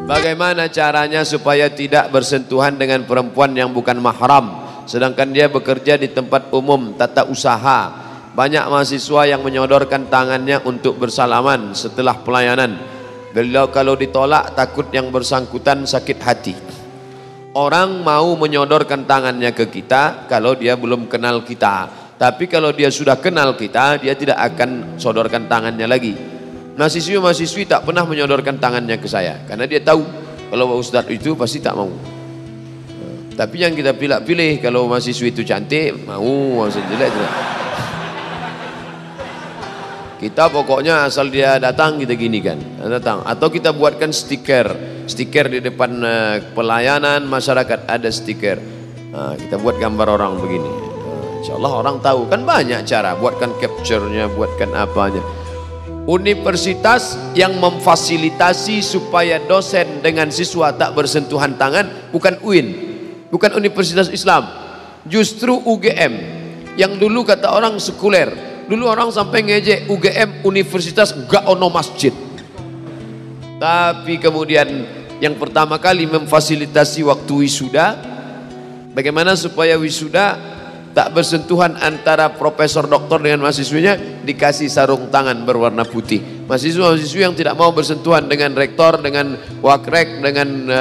Bagaimana caranya supaya tidak bersentuhan dengan perempuan yang bukan mahram, sedangkan dia bekerja di tempat umum tata usaha? Banyak mahasiswa yang menyodorkan tangannya untuk bersalaman setelah pelayanan. Beliau kalau ditolak takut yang bersangkutan sakit hati. Orang mau menyodorkan tangannya ke kita kalau dia belum kenal kita, tapi kalau dia sudah kenal kita, dia tidak akan sodorkan tangannya lagi. Mahasiswi-mahasiswi tak pernah menyodorkan tangannya ke saya karena dia tahu kalau Ustadz itu pasti tak mau. Tapi yang kita pilih-pilih, kalau mahasiswi itu cantik mau, mahasiswi jelek tidak. Kita pokoknya asal dia datang kita gini kan, datang. Atau kita buatkan stiker di depan pelayanan masyarakat, ada stiker. Kita buat gambar orang begini. Insya Allah orang tahu, kan banyak cara. Buatkan capture-nya, buatkan apanya. Universitas yang memfasilitasi supaya dosen dengan siswa tak bersentuhan tangan bukan UIN, bukan Universitas Islam, justru UGM yang dulu kata orang sekuler. Dulu orang sampai ngejek UGM universitas gak ono masjid, tapi kemudian yang pertama kali memfasilitasi waktu wisuda, bagaimana supaya wisuda tak bersentuhan antara profesor doktor dengan mahasiswinya, dikasih sarung tangan berwarna putih. Mahasiswa-mahasiswi yang tidak mau bersentuhan dengan rektor, dengan wakrek, dengan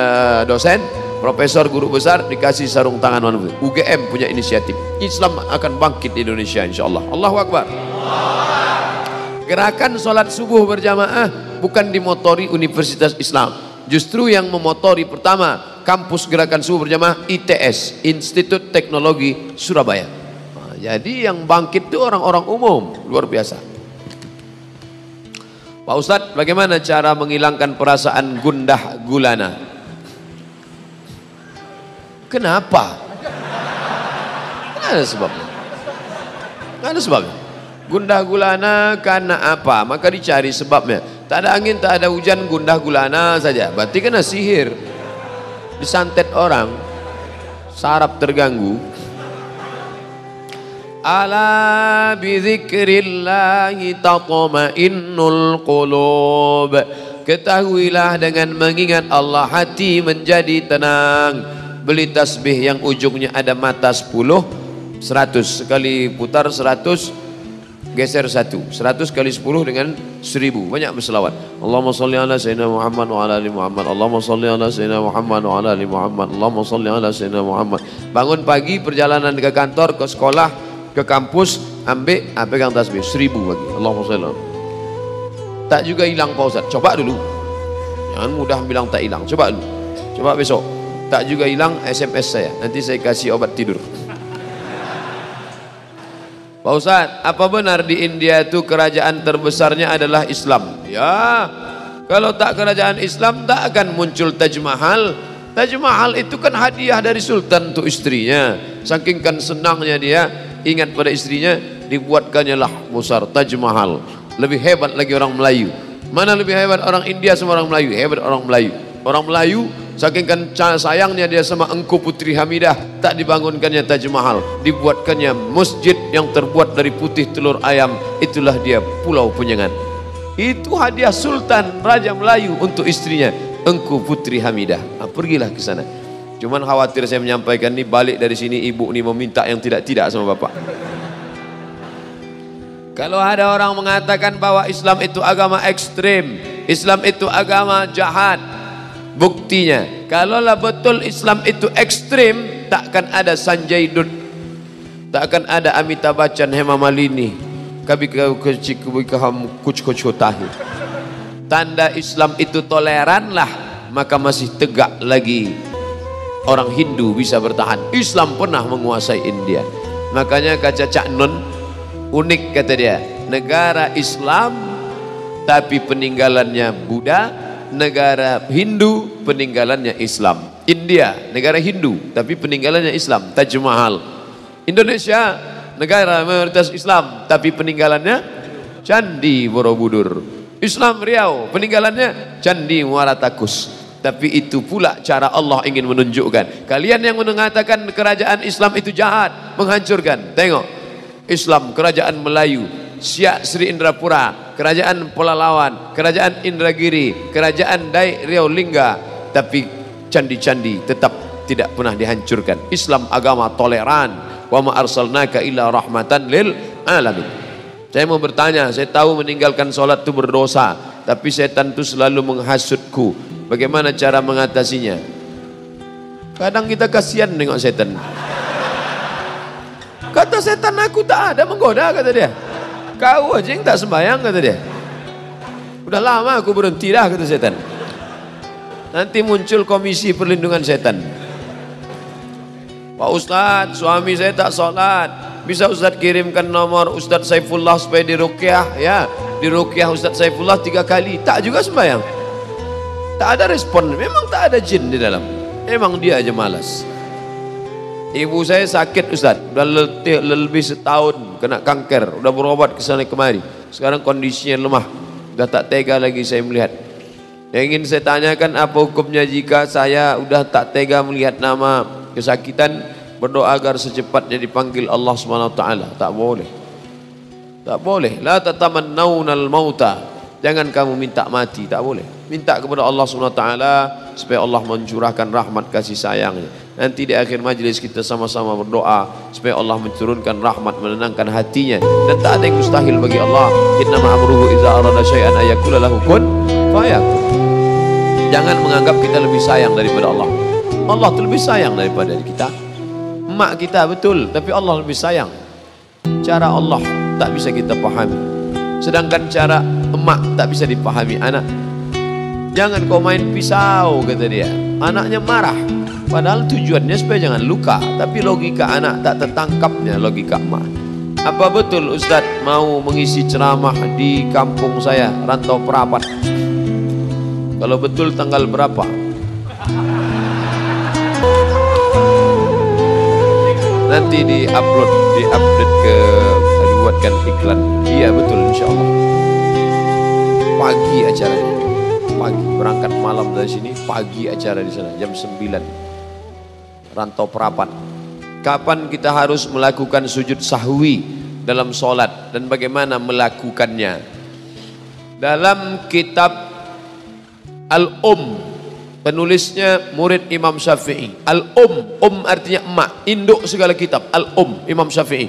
dosen, profesor, guru besar, dikasih sarung tangan warna putih. UGM punya inisiatif. Islam akan bangkit di Indonesia insyaallah. Allahu Akbar. Gerakan sholat subuh berjamaah bukan dimotori Universitas Islam, justru yang memotori pertama kampus gerakan subuh berjamaah ITS, Institut Teknologi Surabaya. Jadi yang bangkit itu orang-orang umum, luar biasa. Pak Ustadz, bagaimana cara menghilangkan perasaan gundah gulana? Kenapa? Nggak ada sebabnya. Nggak ada sebabnya. Gundah gulana karena apa? Maka dicari sebabnya. Tak ada angin, tak ada hujan, gundah gulana saja. Berarti kena sihir. Disantet orang, saraf terganggu. Ala bizikrillahi tatma'innul qulub. Ketahuilah dengan mengingat Allah hati menjadi tenang. Beli tasbih yang ujungnya ada mata 10, 100 sekali putar 100, geser 100 kali 10 dengan 1000. Banyak berselawat. Allahumma salli ala sayyidina Muhammad wa ala ali Muhammad. Allahumma salli ala sayyidina Muhammad wa ala ali Muhammad. Allahumma salli ala sayyidina Muhammad. Bangun pagi, perjalanan ke kantor, ke sekolah, ke kampus, ambil pegang tasbih 1000 lagi. Allahumma salli. Tak juga hilang Pak Ustaz. Coba dulu. Jangan mudah bilang tak hilang. Coba dulu. Coba besok. Tak juga hilang, SMS saya. Nanti saya kasih obat tidur. Pak Ustadz, apa benar di India itu kerajaan terbesarnya adalah Islam? Ya, kalau tak kerajaan Islam tak akan muncul Taj Mahal. Taj Mahal itu kan hadiah dari Sultan untuk istrinya. Saking kan senangnya dia ingat pada istrinya, dibuatkannya lah besar Taj Mahal. Lebih hebat lagi orang Melayu. Mana lebih hebat orang India sama orang Melayu? Hebat orang Melayu. Orang Melayu saking kan sayangnya dia sama Engku Putri Hamidah, tak dibangunkannya Taj Mahal, dibuatkannya masjid yang terbuat dari putih telur ayam. Itulah dia Pulau Penyengat. Itu hadiah Sultan Raja Melayu untuk istrinya Engku Putri Hamidah. Pergilah ke sana. Cuman khawatir saya menyampaikan ini, balik dari sini ibu ini meminta yang tidak-tidak sama bapak. Kalau ada orang mengatakan bahwa Islam itu agama ekstrim, Islam itu agama jahat, buktinya, kalaulah betul Islam itu ekstrim, takkan ada Sanjay Dutt, takkan ada Amitabh Bachchan, Hema Malini, tanda Islam itu toleranlah, maka masih tegak lagi orang Hindu bisa bertahan. Islam pernah menguasai India. Makanya kaca Cak Nun unik kata dia, negara Islam tapi peninggalannya Buddha, negara Hindu peninggalannya Islam. India negara Hindu tapi peninggalannya Islam, Taj Mahal. Indonesia negara mayoritas Islam tapi peninggalannya Candi Borobudur. Islam Riau peninggalannya Candi Muara Takus. Tapi itu pula cara Allah ingin menunjukkan. Kalian yang mengatakan kerajaan Islam itu jahat, menghancurkan, tengok Islam, kerajaan Melayu, Siak Sri Indrapura, kerajaan Pelalawan, kerajaan Indragiri, kerajaan Dai Riau Lingga, tapi candi-candi tetap tidak pernah dihancurkan. Islam agama toleran. Wa ma arsalnaka illa rahmatan lil alamin. Saya mau bertanya, saya tahu meninggalkan sholat itu berdosa, tapi setan itu selalu menghasutku. Bagaimana cara mengatasinya? Kadang kita kasihan nengok setan. Kata setan, aku tak ada menggoda, kata dia. Kau aja yang tak sembahyang, kata dia. Udah lama aku berhenti dah, kata setan. Nanti muncul komisi perlindungan setan. Pak Ustadz, suami saya tak sholat. Bisa Ustadz kirimkan nomor Ustadz Saifullah supaya diruqyah, ya. Diruqyah Ustadz Saifullah 3 kali. Tak juga sembahyang. Tak ada respon. Memang tak ada jin di dalam. Memang dia aja malas. Ibu saya sakit Ustadz. Udah lebih setahun kena kanker. Udah berobat kesana kemari. Sekarang kondisinya lemah. Udah tak tega lagi saya melihat. Yang ingin saya tanyakan, apa hukumnya jika saya udah tak tega melihat nama kesakitan, berdoa agar secepatnya dipanggil Allah SWT. Tak boleh. Tak boleh. La tatamannawnal mauta. Jangan kamu minta mati. Tak boleh. Minta kepada Allah SWT supaya Allah mencurahkan rahmat kasih sayangnya. Nanti di akhir majlis kita sama-sama berdoa supaya Allah menurunkan rahmat, menenangkan hatinya. Dan tak ada yang mustahil bagi Allah. Innama amruhu iza arada syai'an ayakula lahu kun fayakun. Jangan menganggap kita lebih sayang daripada Allah. Allah itu lebih sayang daripada kita. Emak kita betul, tapi Allah lebih sayang. Cara Allah tak bisa kita pahami, sedangkan cara emak tak bisa dipahami anak. Jangan kau main pisau, kata dia. Anaknya marah, padahal tujuannya supaya jangan luka, tapi logika anak tak tertangkapnya logika emak. Apa betul Ustadz mau mengisi ceramah di kampung saya, Rantau Perapat? Kalau betul tanggal berapa? Nanti diupdate dibuatkan iklan. Iya betul, insya Allah. Pagi acaranya, pagi berangkat malam dari sini, pagi acara di sana jam 9. Rantau Perapat. Kapan kita harus melakukan sujud sahwi dalam sholat dan bagaimana melakukannya? Dalam kitab penulisnya murid Imam Syafi'i. Artinya emak, induk segala kitab. Imam Syafi'i.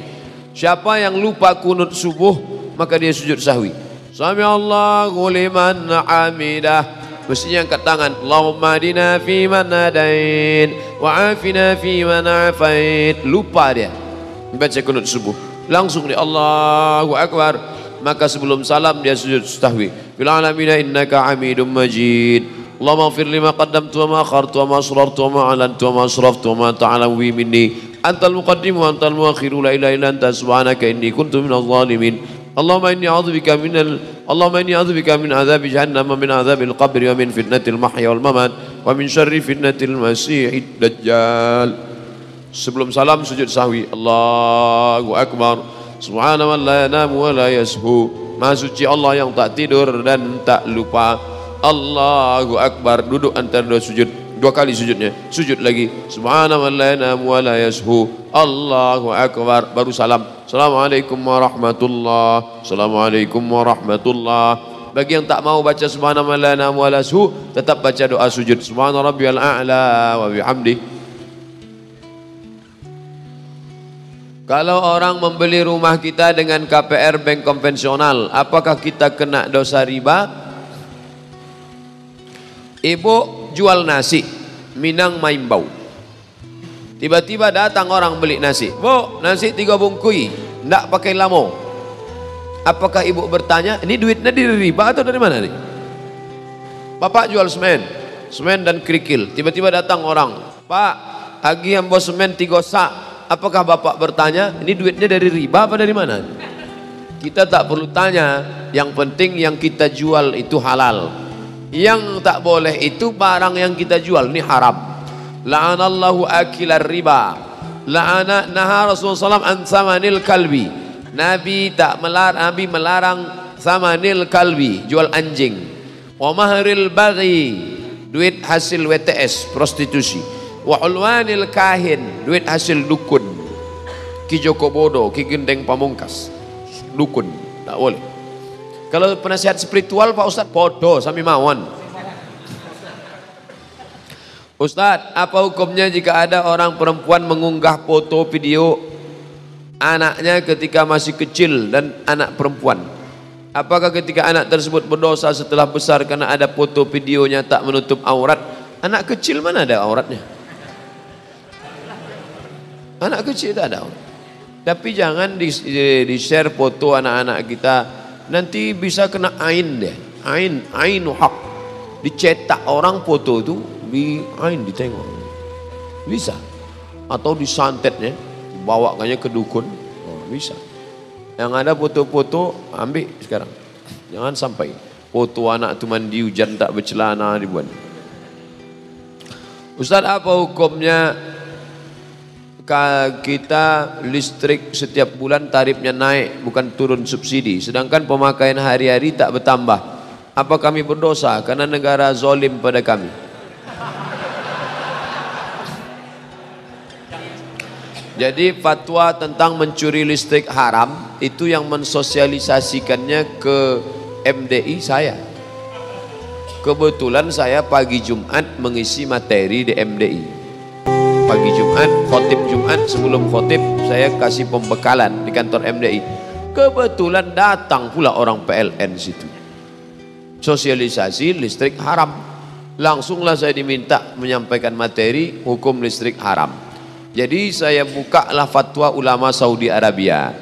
Siapa yang lupa kunut subuh, maka dia sujud sahwi. Sami Allahu liman hamidah. Mestinya angkat tangan. Allahumma hadina fi man hadain wa afina fi man afait. Lupa dia baca kunut subuh. Langsung dia Allahu Akbar. Maka sebelum salam dia sujud sahwi. Bil alamina innaka hamidum majid. Allahumma ighfir lima qaddamtu wa ma akhartu wa ma asrartu wa ma alantu wa ma asraftu wa ma ta'alawi minni antal muqaddim wa antal muakhiru la ilaha illa anta subhanaka inni kuntu minadh dhalimin. Allahumma inni a'udzubika min adzabi jahannam wa min adzabil qabri wa min fitnatil mahya wal mamat wa min syarri fitnatil masiihid dajjal. Sebelum salam sujud sahwi. Allahu Akbar. Subhana man la yanamu wa la yashu. Maha suci Allah yang tak tidur dan tak lupa. Allahu Akbar. Duduk antara dua sujud, 2 kali sujudnya, sujud lagi. Subhana man la yanamu wa la yashu. Allahu Akbar. Baru salam. Assalamualaikum warahmatullah. Assalamualaikum warahmatullah. Bagi yang tak mau baca subhana man la yanamu wa la yashu, tetap baca doa sujud. Subhana rabbiyal a'la wa bihamdi. Kalau orang membeli rumah kita dengan KPR bank konvensional, apakah kita kena dosa riba? Ibu jual nasi Minang Maimbau. Tiba-tiba datang orang beli nasi. Bu, nasi 3 bungkui, ndak pakai lamo. Apakah ibu bertanya, ini duitnya dari riba atau dari mana nih? Bapak jual semen dan kerikil. Tiba-tiba datang orang, Pak, agi ambo semen 3 sak. Apakah bapak bertanya, ini duitnya dari riba apa dari mana? Kita tak perlu tanya, yang penting yang kita jual itu halal. Yang tak boleh itu barang yang kita jual, ini haram. La'anallahu akilar riba. Naha Rasulullah SAW an samanil kalbi. Nabi melarang samanil kalbi, jual anjing. Wa mahril baghi, duit hasil WTS, prostitusi. Wa ulwanil kahin, duit hasil dukun. Ki Joko Bodo, Ki Gendeng Pamungkas, dukun, tak boleh. Kalau penasihat spiritual Pak Ustadz, podo sami mawon. Ustadz, apa hukumnya jika ada orang perempuan mengunggah foto video anaknya ketika masih kecil dan anak perempuan? Apakah ketika anak tersebut berdosa setelah besar karena ada foto videonya tak menutup aurat? Anak kecil mana ada auratnya? Anak kecil tak ada aurat. Tapi jangan di-share foto anak-anak kita, nanti bisa kena ain deh. Ainu hak. Dicetak orang foto itu di ain ditengok. Bisa. Atau disantetnya, bawakannya ke dukun. Oh, bisa. Yang ada foto-foto ambil sekarang. Jangan sampai foto anak tu mandi hujan tak bercelana dibuat. Ustaz, apa hukumnya kita listrik setiap bulan tarifnya naik bukan turun subsidi, sedangkan pemakaian hari-hari tak bertambah? Apa kami berdosa karena negara zalim pada kami? Jadi fatwa tentang mencuri listrik haram itu yang mensosialisasikannya ke MDI saya. Kebetulan saya pagi Jumat mengisi materi di MDI. Pagi Jumat, khotib Jumat, sebelum khotib saya kasih pembekalan di kantor MDI. Kebetulan datang pula orang PLN situ. Sosialisasi listrik haram. Langsunglah saya diminta menyampaikan materi hukum listrik haram. Jadi saya bukalah fatwa ulama Saudi Arabia.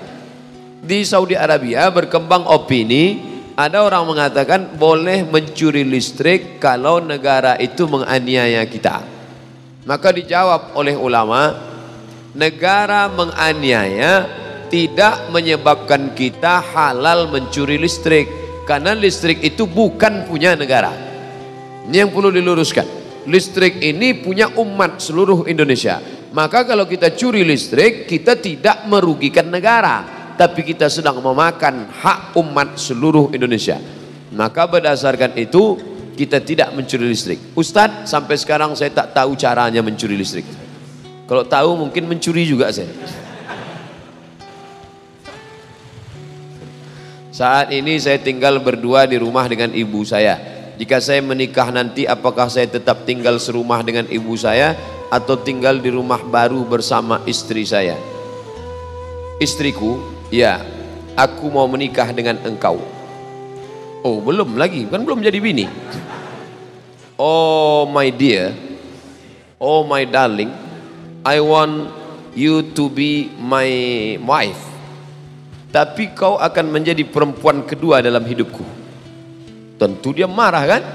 Di Saudi Arabia berkembang opini, ada orang mengatakan boleh mencuri listrik kalau negara itu menganiaya kita. Maka dijawab oleh ulama, negara menganiaya tidak menyebabkan kita halal mencuri listrik. Karena listrik itu bukan punya negara. Ini yang perlu diluruskan. Listrik ini punya umat seluruh Indonesia. Maka kalau kita curi listrik, kita tidak merugikan negara, tapi kita sedang memakan hak umat seluruh Indonesia. Maka berdasarkan itu kita tidak mencuri listrik. Ustadz, sampai sekarang saya tak tahu caranya mencuri listrik. Kalau tahu mungkin mencuri juga saya. Saat ini saya tinggal berdua di rumah dengan ibu saya. Jika saya menikah nanti, apakah saya tetap tinggal serumah dengan ibu saya atau tinggal di rumah baru bersama istri saya? Istriku, ya, aku mau menikah dengan engkau. Oh, belum lagi, kan belum jadi bini. Oh my dear, oh my darling, I want you to be my wife. Tapi kau akan menjadi perempuan kedua dalam hidupku. Tentu dia marah kan?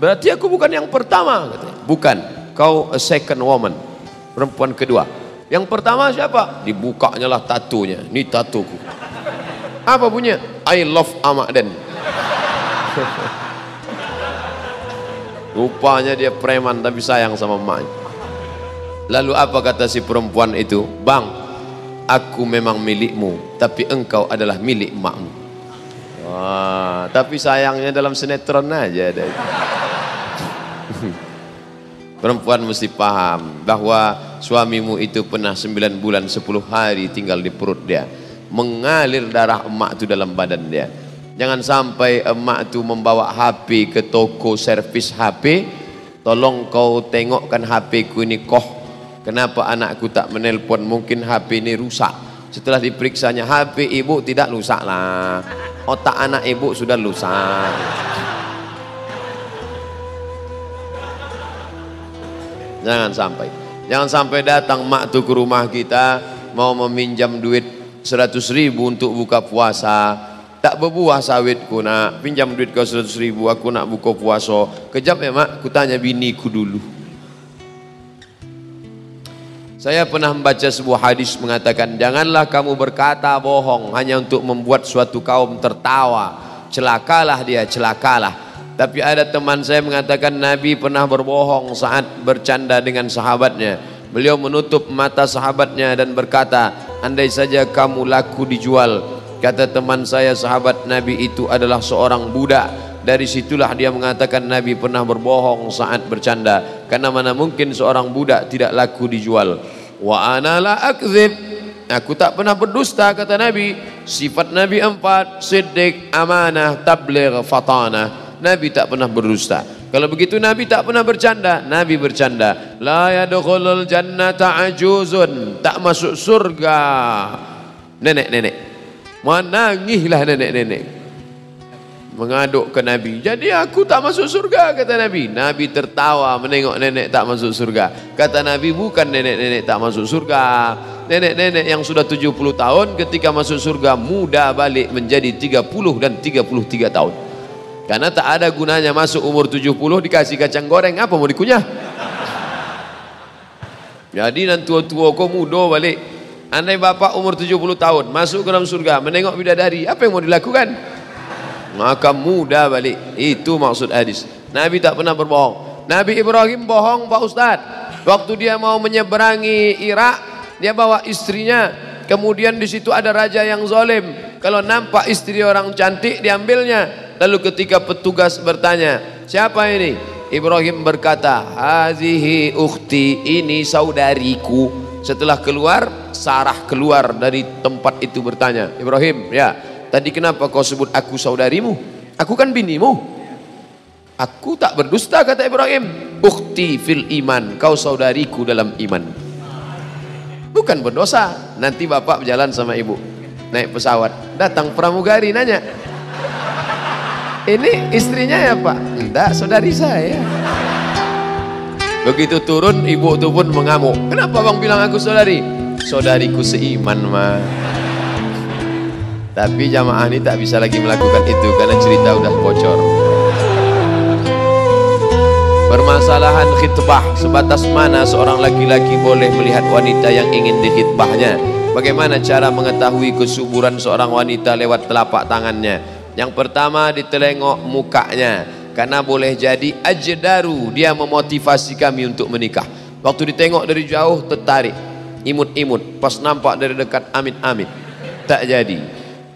Berarti aku bukan yang pertama, katanya. Bukan, kau a second woman, perempuan kedua. Yang pertama siapa? Dibukanya lah tatonya. Ini tatoku. Apa punya? I love Ahmad Den. Rupanya dia preman tapi sayang sama emaknya. Lalu apa kata si perempuan itu? Bang, aku memang milikmu, tapi engkau adalah milik emakmu. Wah, tapi sayangnya dalam sinetron aja ada. Perempuan mesti paham bahwa suamimu itu pernah 9 bulan 10 hari tinggal di perut dia, mengalir darah emak itu dalam badan dia. Jangan sampai emak itu membawa HP ke toko servis HP. Tolong kau tengokkan HP ku ini, kenapa anakku tak menelpon? Mungkin HP ini rusak. Setelah diperiksanya, HP ibu tidak rusak lah, otak anak ibu sudah rusak. Jangan sampai datang mak tu ke rumah kita mau meminjam duit 100.000 untuk buka puasa. Tak berbuah sawitku nak, pinjam duit kau 100.000, aku nak buka puasa. Kejap ya mak, ku tanya biniku dulu. Saya pernah membaca sebuah hadis mengatakan, janganlah kamu berkata bohong hanya untuk membuat suatu kaum tertawa. Celakalah dia, celakalah. Tapi ada teman saya mengatakan Nabi pernah berbohong saat bercanda dengan sahabatnya. Beliau menutup mata sahabatnya dan berkata, andai saja kamu laku dijual. Kata teman saya, sahabat Nabi itu adalah seorang budak. Dari situlah dia mengatakan Nabi pernah berbohong saat bercanda, karena mana mungkin seorang budak tidak laku dijual. Wa ana la akdzib, aku tak pernah berdusta, kata Nabi. Sifat Nabi 4, siddiq, amanah, tabligh, fatanah. Nabi tak pernah berdusta. Kalau begitu Nabi tak pernah bercanda. Nabi bercanda. La yadkhulul jannata ajuzun. Tak masuk surga nenek-nenek. Menangislah nenek-nenek. Mengaduk ke Nabi. Jadi aku tak masuk surga, kata Nabi. Nabi tertawa menengok nenek tak masuk surga. Kata Nabi, bukan nenek-nenek tak masuk surga. Nenek-nenek yang sudah 70 tahun ketika masuk surga muda balik menjadi 30 dan 33 tahun. Karena tak ada gunanya masuk umur 70 dikasih kacang goreng, apa mau dikunyah? Jadi nan tua-tua kau muda balik. Andai bapak umur 70 tahun masuk ke dalam surga menengok bidadari, apa yang mau dilakukan? Maka muda balik. Itu maksud hadis. Nabi tak pernah berbohong. Nabi Ibrahim bohong, Pak Ustadz. Waktu dia mau menyeberangi Irak, dia bawa istrinya. Kemudian di situ ada raja yang zalim. Kalau nampak istri orang cantik diambilnya. Lalu ketika petugas bertanya, siapa ini? Ibrahim berkata, hazihi ukhti, ini saudariku. Setelah keluar, Sarah keluar dari tempat itu bertanya, Ibrahim, ya, tadi kenapa kau sebut aku saudarimu? Aku kan binimu. Aku tak berdusta, kata Ibrahim. Ukhti fil iman, kau saudariku dalam iman. Bukan berdosa. Nanti bapak berjalan sama ibu, naik pesawat, datang pramugari nanya, ini istrinya ya Pak? Enggak, saudari saya. Begitu turun, ibu itu pun mengamuk. Kenapa bang bilang aku saudari? Saudariku seiman mah. Tapi jamaah ini tak bisa lagi melakukan itu karena cerita udah bocor. Permasalahan khitbah, sebatas mana seorang laki-laki boleh melihat wanita yang ingin dikhitbahnya? Bagaimana cara mengetahui kesuburan seorang wanita lewat telapak tangannya? Yang pertama, ditelengok mukanya, karena boleh jadi ajdaru, dia memotivasi kami untuk menikah. Waktu ditengok dari jauh tertarik, imut-imut, pas nampak dari dekat amit-amit, tak jadi.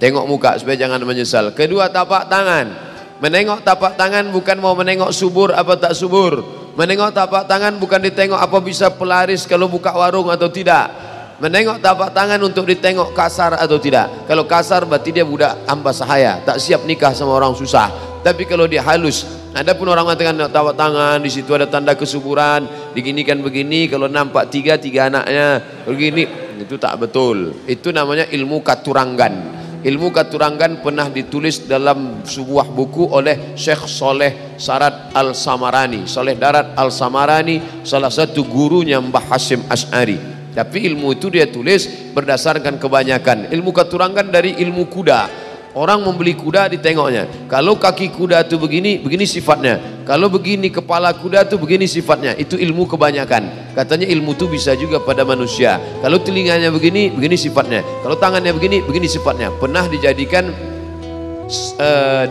Tengok muka supaya jangan menyesal. Kedua, tapak tangan. Menengok tapak tangan bukan mau menengok subur apa tak subur. Menengok tapak tangan bukan ditengok apa bisa pelaris kalau buka warung atau tidak. Menengok tapak tangan untuk ditengok kasar atau tidak. Kalau kasar berarti dia budak hamba sahaya, tak siap nikah sama orang susah. Tapi kalau dia halus, ada pun orang mengatakan tapak tangan di situ ada tanda kesuburan, diginikan begini, kalau nampak tiga anaknya begini, itu tak betul. Itu namanya ilmu katurangan. Ilmu katurangan pernah ditulis dalam sebuah buku oleh Syekh Soleh Sarat Al-Samarani. Soleh Darat Al-Samarani, salah satu gurunya Mbah Hasyim Asy'ari. Tapi ilmu itu dia tulis berdasarkan kebanyakan. Ilmu katurangan dari ilmu kuda. Orang membeli kuda ditengoknya. Kalau kaki kuda itu begini, begini sifatnya. Kalau begini kepala kuda itu begini sifatnya. Itu ilmu kebanyakan. Katanya ilmu itu bisa juga pada manusia. Kalau telinganya begini, begini sifatnya. Kalau tangannya begini, begini sifatnya. Pernah dijadikan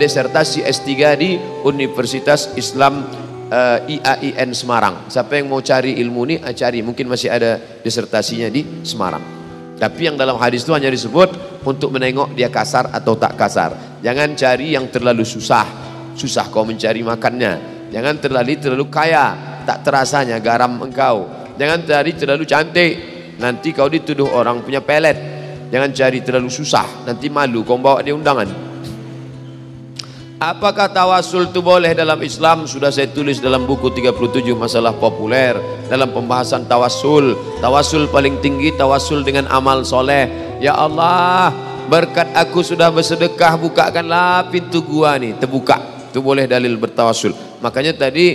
disertasi S3 di Universitas Islam IAIN Semarang. Siapa yang mau cari ilmu ini, cari. Mungkin masih ada disertasinya di Semarang. Tapi yang dalam hadis itu hanya disebut untuk menengok dia kasar atau tak kasar. Jangan cari yang terlalu susah. Susah kau mencari makannya. Jangan terlalu kaya, tak terasanya garam engkau. Jangan cari terlalu cantik, nanti kau dituduh orang punya pelet. Jangan cari terlalu susah, nanti malu kau bawa dia undangan. Apakah tawasul itu boleh dalam Islam? Sudah saya tulis dalam buku 37 masalah populer dalam pembahasan tawasul. Tawasul paling tinggi tawasul dengan amal soleh. Ya Allah, berkat aku sudah bersedekah, bukakanlah pintu gua nih, terbuka. Itu boleh dalil bertawasul. Makanya tadi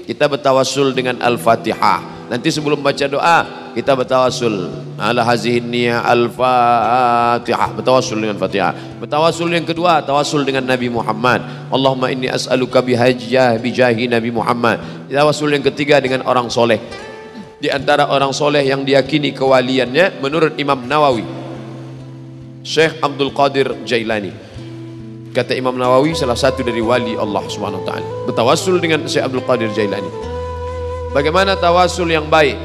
kita bertawasul dengan Al-Fatihah. Nanti sebelum baca doa kita bertawasul ala hazihin niyah al-Fatihah, bertawasul dengan Fatihah. Bertawasul yang kedua, tawasul dengan Nabi Muhammad. Allahumma inni as'aluka bijahi Nabi Muhammad. Tawasul yang ketiga dengan orang soleh. Di antara orang soleh yang diyakini kewaliannya menurut Imam Nawawi, Syekh Abdul Qadir Jailani. Kata Imam Nawawi salah satu dari wali Allah Subhanahu wa taala. Bertawasul dengan Syekh Abdul Qadir Jailani. Bagaimana tawasul yang baik?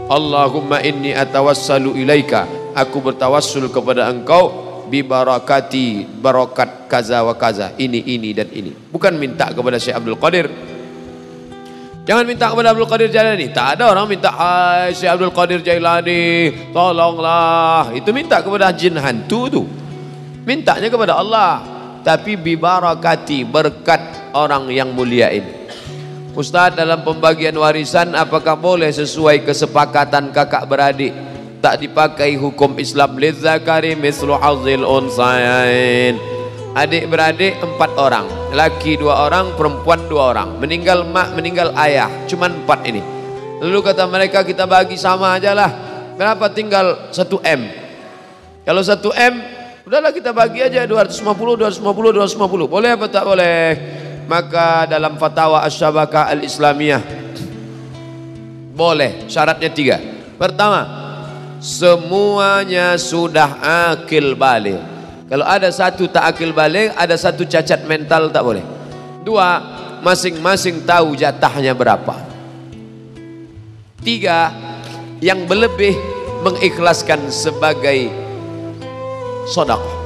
Allahumma inni atawassalu ilaika, aku bertawassul kepada engkau bi barakati, barakat kaza wa kaza, ini dan ini. Bukan minta kepada Syekh Abdul Qadir. Jangan minta kepada Abdul Qadir Jailani. Tak ada orang minta, hai Syekh Abdul Qadir Jailani tolonglah. Itu minta kepada jin hantu tu. Mintanya kepada Allah. Tapi bi barakati, berkat orang yang mulia ini. Ustadz, dalam pembagian warisan apakah boleh sesuai kesepakatan kakak beradik, tak dipakai hukum Islam? Lidzakari mislu hazzil unsayain. Adik beradik 4 orang, laki 2 orang, perempuan 2 orang, meninggal mak, meninggal ayah, cuman 4 ini. Lalu kata mereka, kita bagi sama aja lah, berapa tinggal 1 M. Kalau 1 M, udahlah kita bagi aja 250, 250, 250. Boleh apa tak boleh? Maka dalam fatwa Asy-Syabakah Al-Islamiyah boleh, syaratnya 3. Pertama, semuanya sudah akil balik. Kalau ada satu tak akil balik, ada satu cacat mental, tak boleh. 2, masing-masing tahu jatahnya berapa. 3, yang berlebih mengikhlaskan sebagai sedekah.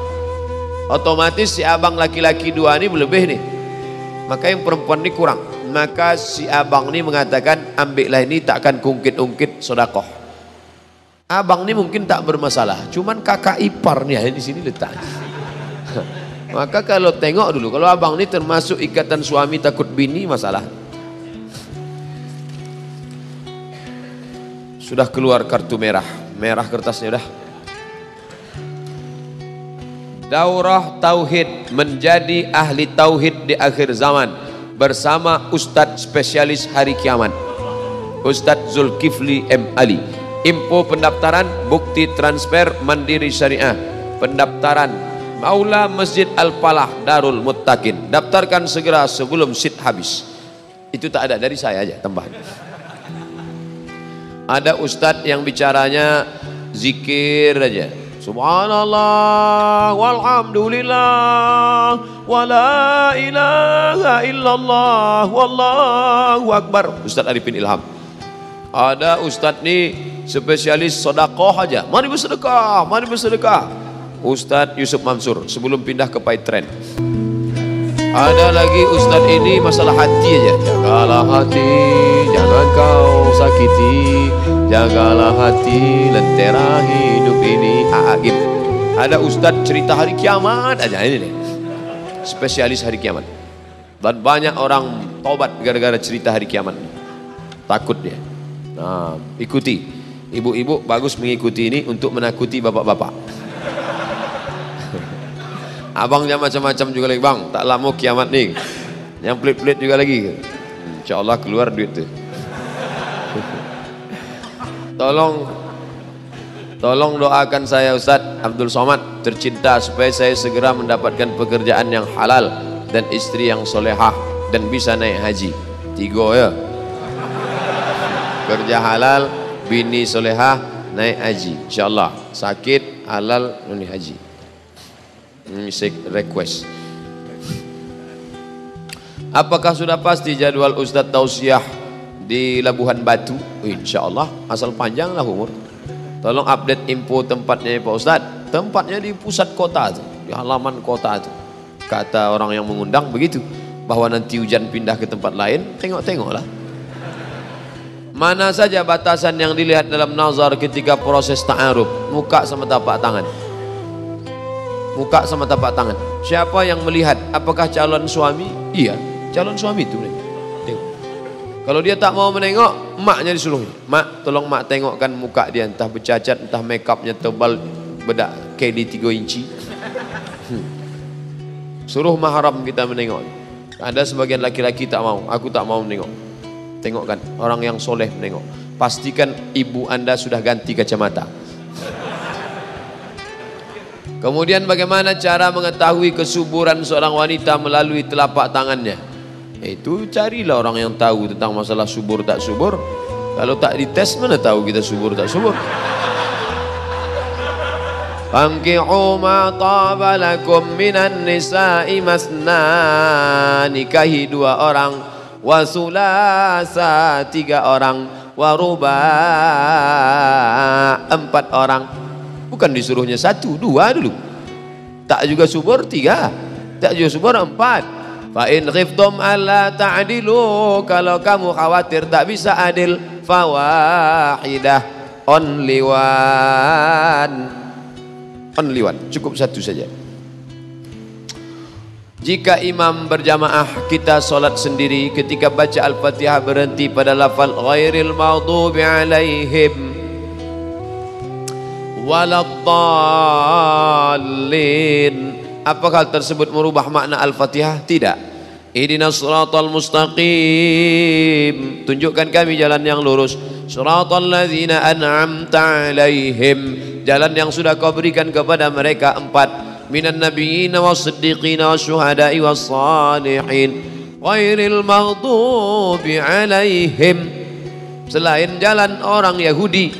Otomatis si abang laki-laki 2 ini berlebih nih, maka yang perempuan ini kurang. Maka si abang ini mengatakan, ambillah ini, takkan ungkit-ungkit sedekah. Abang ini mungkin tak bermasalah, cuman kakak ipar nih di sini letaknya. Maka kalau tengok dulu, kalau abang ini termasuk ikatan suami takut bini, masalah. Sudah keluar kartu merah, merah kertasnya udah. Daurah Tauhid, menjadi ahli Tauhid di akhir zaman, bersama Ustadz spesialis hari kiamat, Ustadz Zulkifli M. Ali. Info pendaftaran, bukti transfer Mandiri Syariah, pendaftaran Maula Masjid Al-Falah Darul Muttaqin. Daftarkan segera sebelum seat habis. Itu tak ada, dari saya aja tambahan. Ada ustadz yang bicaranya zikir aja, subhanallah walhamdulillah wala ilaha illallah wallahu akbar, Ustadz Arifin Ilham. Ada ustadz nih spesialis sedekah aja, mari bersedekah, mari bersedekah, Ustadz Yusuf Mansur sebelum pindah ke Paitren. Ada lagi ustadz ini masalah hati aja, jagalah hati jangan kau sakiti, jagalah hati lentera hidup ini. Agib. Ada ustadz cerita hari kiamat aja, ini nih spesialis hari kiamat, dan banyak orang tobat gara-gara cerita hari kiamat. Takut dia. Nah, ikuti. Ibu-ibu bagus mengikuti ini untuk menakuti bapak-bapak. Abangnya macam-macam juga lagi, bang, tak lama kiamat nih. Yang pelit-pelit juga lagi. Insya Allah keluar duit tuh. Tolong doakan saya Ustadz Abdul Somad tercinta, supaya saya segera mendapatkan pekerjaan yang halal dan istri yang solehah dan bisa naik haji. 3 ya. Kerja halal, bini solehah, naik haji, insyaallah. Sakit, halal, naik haji. Request. Apakah sudah pasti jadwal Ustadz tausiah di Labuhan Batu? Insyaallah, asal panjanglah umur. Tolong update info tempatnya Pak Ustadz. Tempatnya di pusat kota tuh, di halaman kota tuh. Kata orang yang mengundang begitu, bahwa nanti hujan pindah ke tempat lain, tengok-tengoklah. Mana saja batasan yang dilihat dalam nazar ketika proses ta'aruf? Muka sama tapak tangan. Muka sama tapak tangan. Siapa yang melihat? Apakah calon suami? Iya, calon suami itu. Tengok. Kalau dia tak mau menengok, maknya disuruh. Mak, tolong mak tengokkan muka dia, entah bercacat, entah makeupnya tebal, bedak Kelly 3 inci. Suruh mahram kita menengok. Ada sebagian laki-laki tak mau, aku tak mau menengok. Tengokkan, orang yang soleh menengok. Pastikan ibu anda sudah ganti kacamata. Kemudian bagaimana cara mengetahui kesuburan seorang wanita melalui telapak tangannya? Itu carilah orang yang tahu tentang masalah subur tak subur. Kalau tak dites, mana tahu kita subur tak subur? Fankihu ma taba lakum minan nisa'i masna, nikahi 2 orang, wasulasa 3 orang, waruba 4 orang. Bukan disuruhnya 1, 2 dulu. Tak juga subur 3, tak juga subur 4. Fa in khiftum alla ta'dilu, kalau kamu khawatir tak bisa adil, fawahidah, only one, cukup 1 saja. Jika imam berjamaah, kita solat sendiri, ketika baca Al-Fatihah berhenti pada lafal ghairil maghdubi alaihim waladdallin. Apakah hal tersebut merubah makna Al-Fatihah? Tidak. Ihdinas siratal mustaqim, tunjukkan kami jalan yang lurus. Siratal ladzina an'amta alaihim, jalan yang sudah kau berikan kepada mereka empat. Minan nabiyyin was-siddiqin wasyuhada'i was-salihin ghairil maghdubi alaihim, selain jalan orang Yahudi,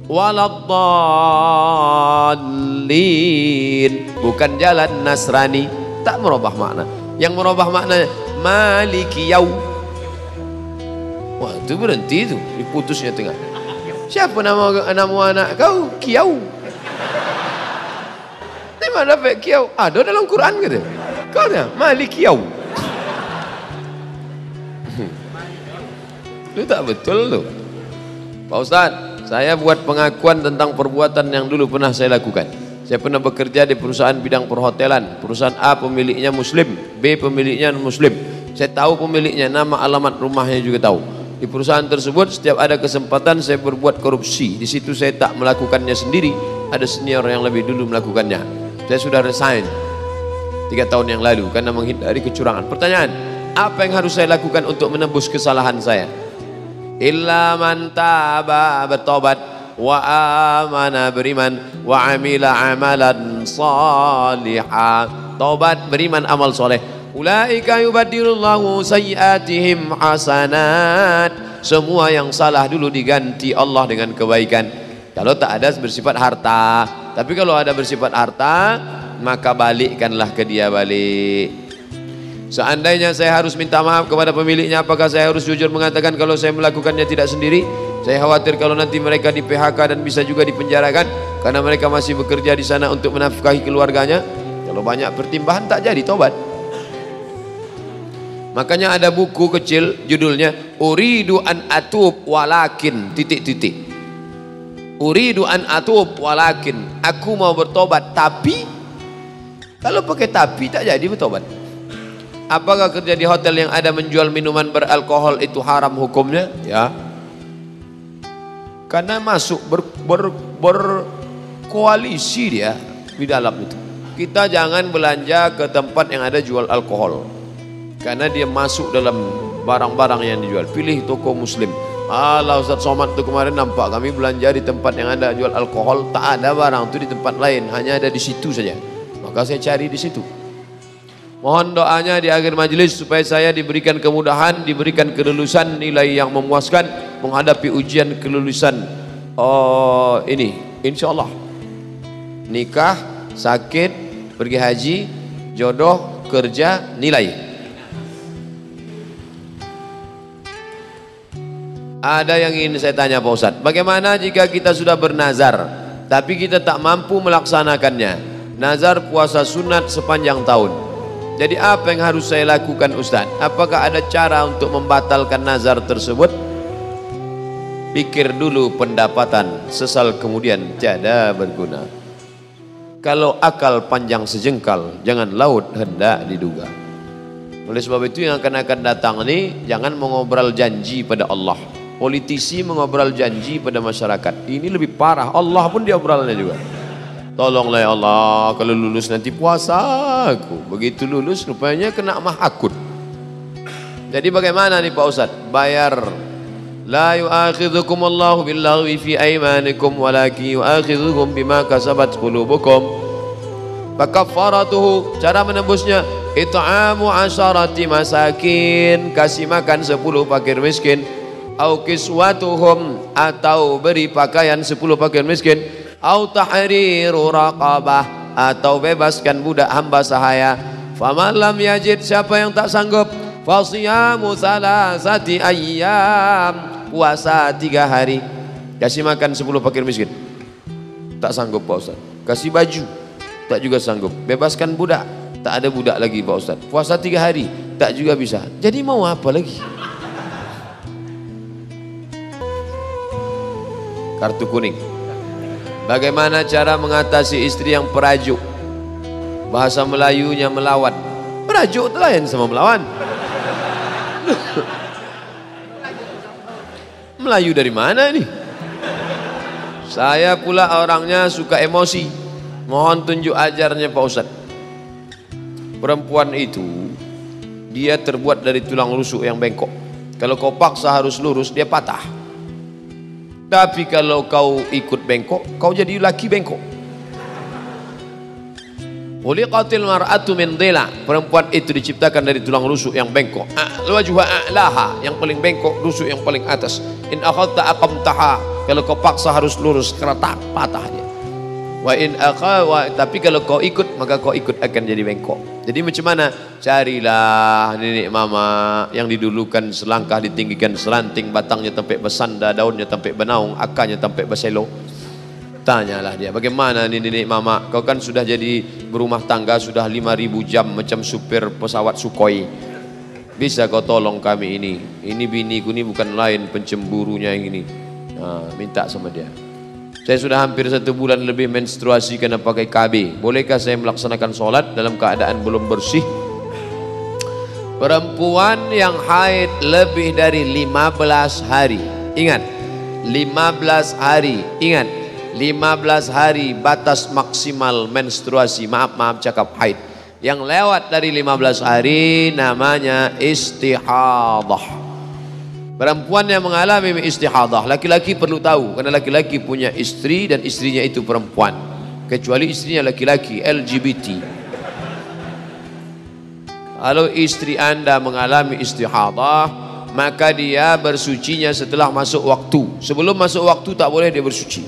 waladdallin, bukan jalan Nasrani. Tak merubah makna. Yang merubah makna maliki yaum. Wah, itu berhenti itu, diputusnya tengah. Siapa nama anak kau? Kiau. Di mana dapat kiau? Ada dalam Quran gitu. Kau dah Malik kiau. Itu tak betul tu. Pak Ustaz, saya buat pengakuan tentang perbuatan yang dulu pernah saya lakukan. Saya pernah bekerja di perusahaan bidang perhotelan. Perusahaan A pemiliknya Muslim, B pemiliknya non-Muslim. Saya tahu pemiliknya, nama, alamat rumahnya juga tahu. Di perusahaan tersebut setiap ada kesempatan saya berbuat korupsi. Di situ saya tak melakukannya sendiri, ada senior yang lebih dulu melakukannya. Saya sudah resign 3 tahun yang lalu karena menghindari kecurangan. Pertanyaan, apa yang harus saya lakukan untuk menembus kesalahan saya? Illa man taba, bertobat, wa amana, beriman, wa amila amalan salihah, tobat, beriman, amal soleh. Ulaika yubaddilullahu sayyiatihim hasanat, semua yang salah dulu diganti Allah dengan kebaikan. Kalau tak ada bersifat harta, tapi kalau ada bersifat harta, maka balikkanlah ke dia balik. Seandainya saya harus minta maaf kepada pemiliknya, apakah saya harus jujur mengatakan kalau saya melakukannya tidak sendiri? Saya khawatir kalau nanti mereka di PHK dan bisa juga dipenjarakan karena mereka masih bekerja di sana untuk menafkahi keluarganya. Kalau banyak pertimbangan tak jadi tobat. Makanya ada buku kecil judulnya Uridu an atub walakin ... Uridu an atub walakin, aku mau bertobat tapi, kalau pakai tapi tak jadi bertobat. Apakah kerja di hotel yang ada menjual minuman beralkohol itu haram hukumnya? Ya, karena masuk berkoalisi dia di dalam itu. Kita jangan belanja ke tempat yang ada jual alkohol, karena dia masuk dalam barang-barang yang dijual. Pilih toko Muslim. Alah, Ustaz Somad tu kemarin nampak kami belanja di tempat yang ada jual alkohol, tak ada barang tu di tempat lain, hanya ada di situ saja. Maka saya cari di situ. Mohon doanya di akhir majelis supaya saya diberikan kemudahan, diberikan kelulusan, nilai yang memuaskan menghadapi ujian kelulusan ini. Insyaallah. Nikah, sakit, pergi haji, jodoh, kerja, nilai. Ada yang ingin saya tanya Pak Ustadz, bagaimana jika kita sudah bernazar tapi kita tak mampu melaksanakannya? Nazar puasa sunat sepanjang tahun. Jadi apa yang harus saya lakukan Ustadz? Apakah ada cara untuk membatalkan nazar tersebut? Pikir dulu pendapatan, sesal kemudian tiada berguna. Kalau akal panjang sejengkal, jangan laut hendak diduga. Oleh sebab itu yang akan datang ini, jangan mengobrol janji pada Allah. Politisi mengobrol janji pada masyarakat. Ini lebih parah, Allah pun diobrolnya juga. Tolonglah ya Allah, kalau lulus nanti puasa aku. Begitu lulus rupanya kena mahakut. Jadi bagaimana nih Pak Ustadz? Bayar. La yu'akhidhukum Allahu billaghwi fi aymanikum walakin yu'akhidhukum bima kasabat qulubukum. Fakaffaratuhu, cara menembusnya it'amu 'asharati masakin, kasih makan 10 fakir miskin. Au kiswatuhum, atau beri pakaian 10 fakir miskin. Au tahriru raqabah, atau bebaskan budak hamba sahaya. Faman lam yajid, siapa yang tak sanggup, fasiyamu salasati ayyam, puasa 3 hari. Kasih makan 10 fakir miskin, tak sanggup Pak Ustaz. Kasih baju, tak juga sanggup. Bebaskan budak, tak ada budak lagi Pak Ustaz. Puasa 3 hari, tak juga bisa. Jadi mau apa lagi? Kartu kuning. Bagaimana cara mengatasi istri yang perajuk? Bahasa Melayunya melawat. Melajuk tu lain sama melawan. Melayu dari mana nih? Saya pula orangnya suka emosi. Mohon tunjuk ajarnya Pak Ustadz. Perempuan itu dia terbuat dari tulang rusuk yang bengkok. Kalau kau paksa harus lurus, dia patah. Tapi kalau kau ikut bengkok, kau jadi laki bengkok. Khuliqatil mar'atu min dhila. Perempuan itu diciptakan dari tulang rusuk yang bengkok. Wajhuha a'laha, yang paling bengkok, rusuk yang paling atas. In akhadta aqamtaha. Kalau kau paksa harus lurus, keretak, patah dia. Tapi kalau kau ikut, maka kau ikut akan jadi bengkok. Jadi macam mana? Carilah nenek mama yang didulukan selangkah ditinggikan seranting, batangnya sampai bersanda, daunnya sampai benaung, akarnya sampai berselo. Tanyalah dia, bagaimana nih nenek mama, kau kan sudah jadi berumah tangga sudah 5.000 jam macam supir pesawat Sukhoi. Bisa kau tolong kami ini? Ini biniku ini bukan lain pencemburunya yang ini. Nah, minta sama dia. Saya sudah hampir 1 bulan lebih menstruasi karena pakai KB. Bolehkah saya melaksanakan sholat dalam keadaan belum bersih? Perempuan yang haid lebih dari 15 hari. Ingat, 15 hari. Ingat, 15 hari batas maksimal menstruasi. Maaf cakap haid. Yang lewat dari 15 hari namanya istihadah. Perempuan yang mengalami istihadah, laki-laki perlu tahu, karena laki-laki punya istri dan istrinya itu perempuan, kecuali istrinya laki-laki LGBT. Kalau istri Anda mengalami istihadah, maka dia bersucinya setelah masuk waktu. Sebelum masuk waktu tak boleh dia bersuci.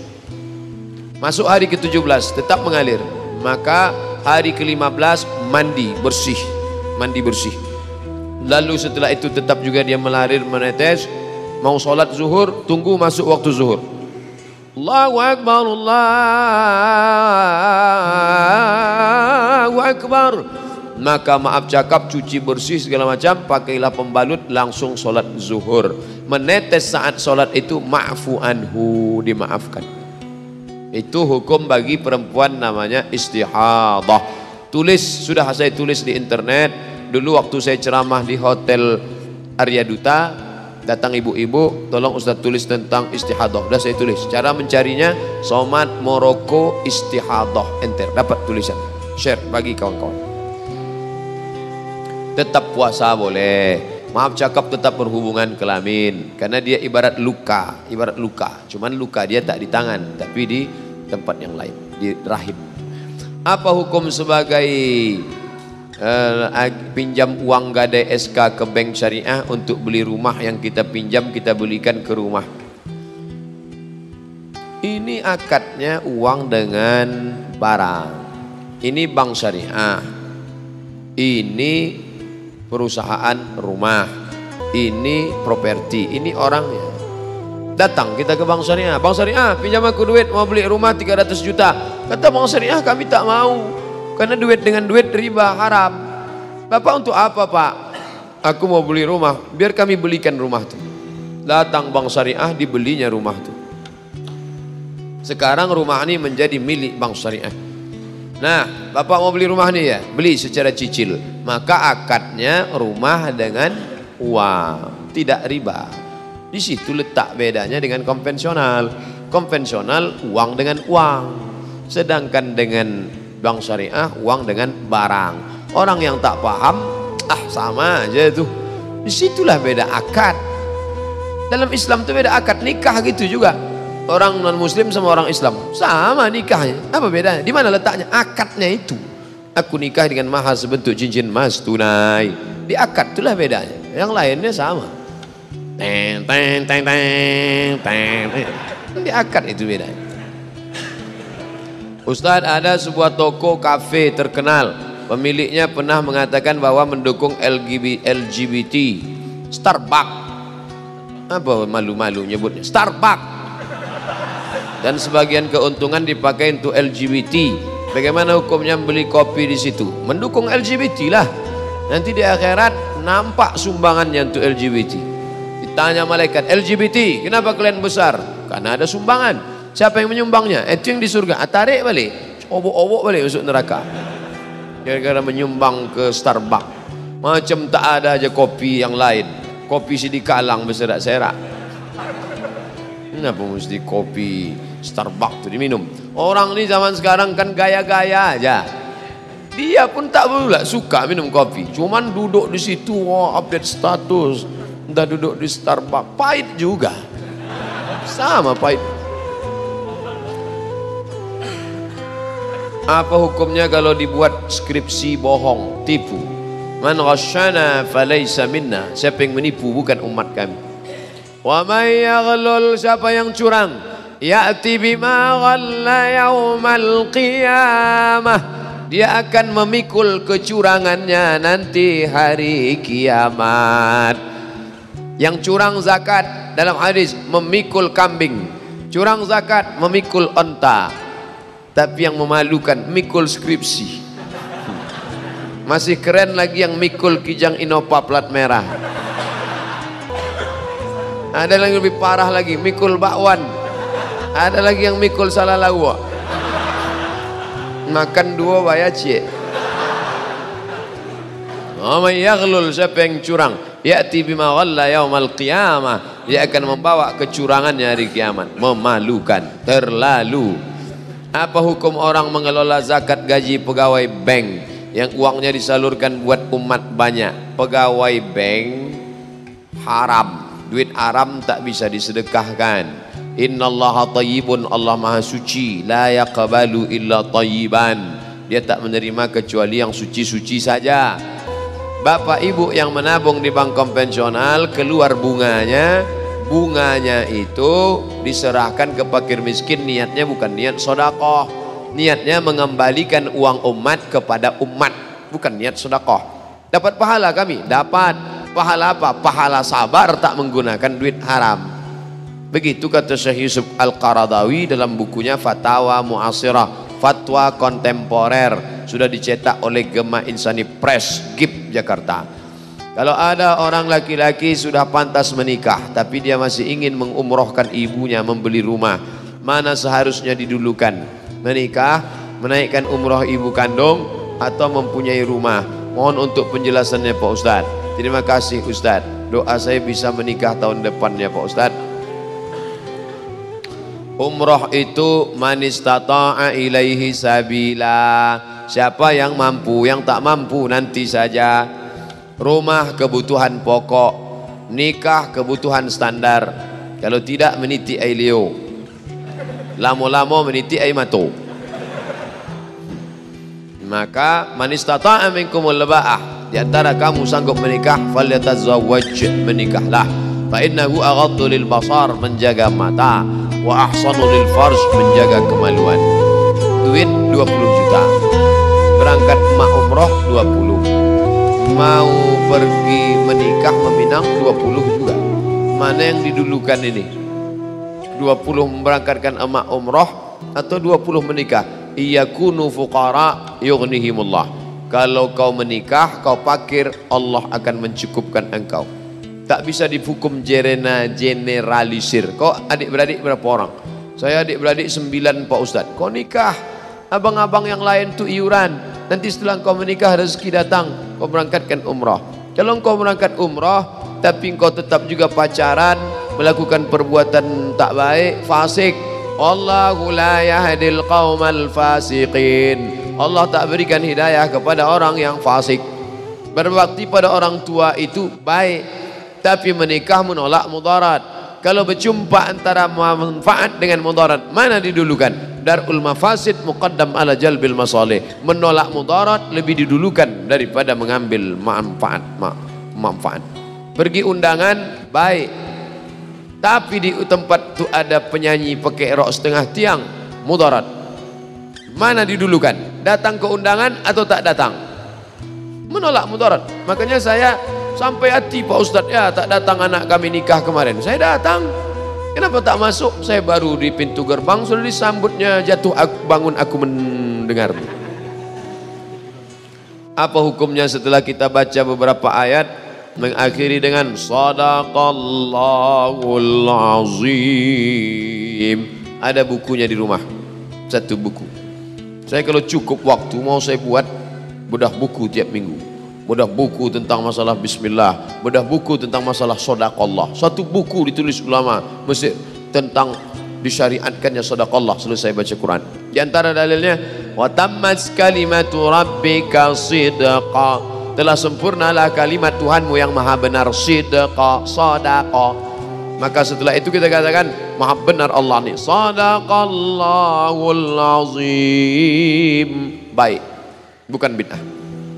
Masuk hari ke-17 tetap mengalir, maka hari ke-15 mandi bersih. Lalu setelah itu tetap juga dia melarir menetes. Mau sholat zuhur, tunggu masuk waktu zuhur. Allahu Akbar, Allahu Akbar. Maka maaf cakap, cuci bersih segala macam, pakailah pembalut, langsung sholat zuhur. Menetes saat sholat itu ma'fu anhu, dimaafkan. Itu hukum bagi perempuan namanya istihadah. Tulis, sudah saya tulis di internet. Dulu waktu saya ceramah di Hotel Arya Duta, datang ibu-ibu, tolong Ustaz tulis tentang istihadah. Sudah saya tulis. Cara mencarinya, Somad Moroko istihadah. Enter, dapat tulisan. Share bagi kawan-kawan. Tetap puasa boleh. Maaf cakap, tetap berhubungan kelamin. Karena dia ibarat luka. Cuman luka dia tak di tangan, tapi di tempat yang lain, di rahim. Apa hukum sebagai pinjam uang gadai SK ke bank syariah untuk beli rumah yang kita pinjam, kita belikan ke rumah? Ini akadnya uang dengan barang. Ini bank syariah. Ini perusahaan rumah. Ini properti. Ini orangnya. Datang kita ke bank syariah. Bank syariah, pinjam aku duit mau beli rumah 300 juta. Kata bank syariah, kami tak mau. Karena duit dengan duit riba haram. Bapak untuk apa Pak? Aku mau beli rumah, biar kami belikan rumah itu. Datang bank syariah, dibelinya rumah itu. Sekarang rumah ini menjadi milik bank syariah. Nah, Bapak mau beli rumah ini ya, beli secara cicil. Maka akadnya rumah dengan uang, tidak riba. Di situ letak bedanya dengan konvensional. Konvensional uang dengan uang. Sedangkan dengan bank syariah uang dengan barang. Orang yang tak paham, sama aja itu. Disitulah beda akad. Dalam Islam itu beda akad, nikah gitu juga. Orang non muslim sama orang Islam sama nikahnya. Apa bedanya? Di mana letaknya? Akadnya itu. Aku nikah dengan mahar sebentuk cincin emas tunai. Di akad itulah bedanya. Yang lainnya sama. Di akad itu bedanya. Ustadz, ada sebuah toko kafe terkenal, pemiliknya pernah mengatakan bahwa mendukung LGBT. Starbucks, apa malu-malu nyebutnya Starbucks, dan sebagian keuntungan dipakai untuk LGBT. Bagaimana hukumnya beli kopi di situ? Mendukung LGBT lah. Nanti di akhirat nampak sumbangannya untuk LGBT. Ditanya malaikat, LGBT kenapa kalian besar? Karena ada sumbangan. Siapa yang menyumbangnya? Itu yang di surga. Tarik balik, obok-obok balik masuk neraka. Gara-gara menyumbang ke Starbucks. Macam tak ada aja kopi yang lain. Kopi Sidikalang berserak-serak. Kenapa mesti kopi Starbucks tu diminum? Orang ni zaman sekarang kan gaya-gaya aja. Dia pun tak pula suka minum kopi. Cuman duduk di situ, update status. Entah duduk di Starbucks, pahit juga. Sama pahit. Apa hukumnya kalau dibuat skripsi bohong, tipu? Man ghasyana falaysa minna. Siapa yang menipu bukan umat kami. Wa may yaghlul, siapa yang curang, ya'ti bima ghalla yaumal qiyamah, dia akan memikul kecurangannya nanti hari kiamat. Yang curang zakat dalam hadis memikul kambing, curang zakat memikul onta. Tapi yang memalukan mikul skripsi. Masih keren lagi yang mikul Kijang Innova plat merah. Ada yang lebih parah lagi, mikul bakwan. Ada lagi yang mikul salah lawa. Makan dua bayar cie. May yaghlul, siapa yang curang, ya'ti bima ghalla yaumal qiyamah, dia akan membawa kecurangannya hari kiamat. Memalukan, terlalu. Apa hukum orang mengelola zakat gaji pegawai bank yang uangnya disalurkan buat umat banyak? Pegawai bank haram, duit haram tak bisa disedekahkan. Innallaha thayyibun, Allah maha suci, la yaqbalu illa thayyiban, dia tak menerima kecuali yang suci-suci saja. Bapak ibu yang menabung di bank konvensional, keluar bunganya, bunganya itu diserahkan ke fakir miskin, niatnya bukan niat sedekah, niatnya mengembalikan uang umat kepada umat, bukan niat sedekah. Dapat pahala kami? Dapat. Pahala apa? Pahala sabar tak menggunakan duit haram. Begitu kata Syekh Yusuf Al-Qaradawi dalam bukunya Fatawa Mu'asirah, fatwa kontemporer, sudah dicetak oleh Gema Insani Press, GIP Jakarta. Kalau ada orang laki-laki sudah pantas menikah tapi dia masih ingin mengumrohkan ibunya, membeli rumah, mana seharusnya didulukan? Menikah, menaikkan umroh ibu kandung, atau mempunyai rumah? Mohon untuk penjelasannya Pak Ustadz. Terima kasih Ustadz. Doa saya bisa menikah tahun depannya Pak Ustadz. Umroh itu man istata'a ilaihi sabila, siapa yang mampu, yang tak mampu nanti saja. Rumah kebutuhan pokok, nikah kebutuhan standar. Kalau tidak meniti ai leo, lamo-lamo meniti ai mato. Maka man istata'a minkumul ba'ah, di antara kamu sanggup menikah, falyatazawwaj, menikahlah. Fa innahu aghaddu lil basar, menjaga mata, wa ahsanu lil farj, menjaga kemaluan. Duit 20 juta, berangkat mak umroh 20, mau pergi menikah meminang 20 juga. Mana yang didulukan ini? 20 memberangkatkan emak umroh atau 20 menikah? Iyakunu fuqara yughnihimullah. Kalau kau menikah, kau fakir, Allah akan mencukupkan engkau. Tak bisa dihukum generalisir. Kau adik-beradik berapa orang? Saya adik-beradik 9 Pak Ustadz. Kau nikah, abang-abang yang lain tuh iuran. Nanti setelah kau menikah rezeki datang, kau berangkatkan umrah. Kalau kau berangkat umrah tapi kau tetap juga pacaran, melakukan perbuatan tak baik, fasik, Wallahu la yahdil qaumal fasiqin, Allah tak berikan hidayah kepada orang yang fasik. Berbakti pada orang tua itu baik, tapi menikah menolak mudarat. Kalau berjumpa antara manfaat dengan mudarat, mana didulukan? Darul mafasid muqaddam ala jalbil masalih. Menolak mudarat lebih didulukan daripada mengambil manfaat. Pergi undangan baik, tapi di tempat itu ada penyanyi pakai rok setengah tiang, mudarat. Mana didulukan? Datang ke undangan atau tak datang? Menolak mudarat. Makanya saya sampai hati Pak Ustadz, ya tak datang anak kami nikah kemarin. Saya datang, kenapa tak masuk? Saya baru di pintu gerbang sudah disambutnya, jatuh bangun aku mendengar. Apa hukumnya setelah kita baca beberapa ayat mengakhiri dengan Sadaqallahul Azim? Ada bukunya di rumah, satu buku. Saya kalau cukup waktu mau saya buat bedah buku tiap minggu. bedah buku tentang masalah bismillah, bedah buku tentang masalah sedekah. Satu buku ditulis ulama Mesir tentang disyariatkannya sedekah selesai baca Quran. Di antara dalilnya wa tammat kalimatu rabbika sidqa, telah sempurnalah kalimat Tuhanmu yang maha benar, sidqa, sedekah. Maka setelah itu kita katakan maha benar Allah ni, sadaqallahul azim. Baik, bukan bid'ah.